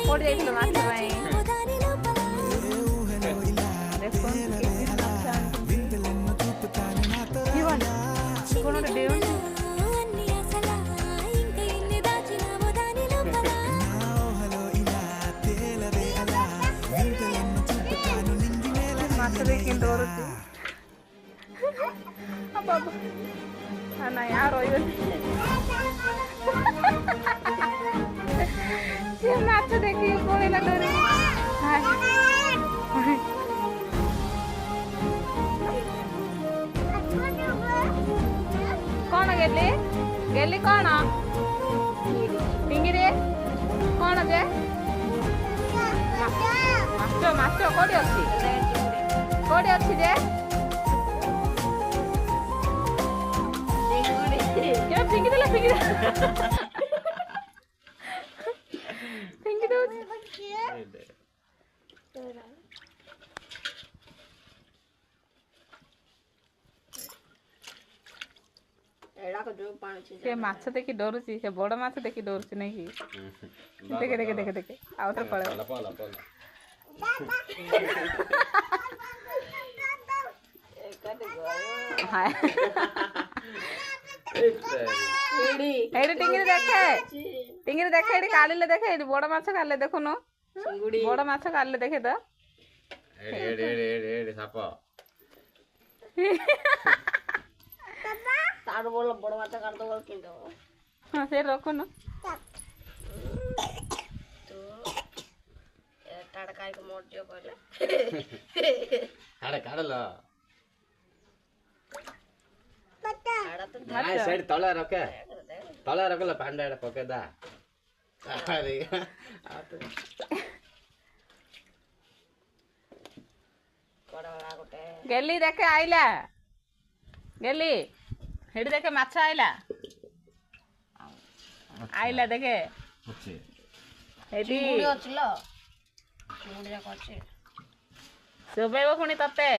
କୋଉଠି ଯାଇଥିଲୁ ମାଛ ପାଇଁ? ଦେଖନ୍ତୁ କଣ ଗୋଟେ ଡେଉଁଛି। ମାଛ ଦେଖି ଡରୁଛି। ନାଇଁ ଆଉ ରହିବନି। ସେ ମାଛ ଦେଖିକି ପଳେଇଲା ଡରି। କଣ ଗେଲି ଗେଲି କଣ ଟିଙ୍ଗିରେ କଣ ଯେ ମାଛ ମାଛ କୋଉଠି ଅଛି କୋଉଠି ଅଛି ଯେ ଫିଙ୍ଗି ଦେଲା ଫିଙ୍ଗି ଫିଙ୍ଗି ଦଉଛି। ସେ ମାଛ ଦେଖି ଡରୁଛି ସେ ବଡ ମାଛ ଦେଖି ଡରୁଛି ନାଇଁ କି? ଦେଖେ ଦେଖେ ଦେଖେ ଦେଖେ ଆଉ ଥରେ ପଳେଇବ। ଏଇଠି ଟିଙ୍ଗିରି ଦେଖେ ଟିଙ୍ଗିରି ଦେଖେ ଏଠି କାଲିଲେ ଦେଖେ ଏଠି ବଡ ମାଛ କାଲିଲେ ଦେଖୁନୁ ବଡ ମାଛ କାଲିଲେ ଦେଖେ ତ ହଁ ସେ ରଖୁନୁ ତଳେ ରଖ ପାଣ୍ଡା ପକେଇଦା। ଗେଲି ଦେଖେ ଆଇଲା ଗେଲି ହେଠି ଦେଖେ ମାଛ ଆଇଲା ଆଇଲା ଦେଖେ ଏଠି ଚୋବେଇବ ପୁଣି ତତେ।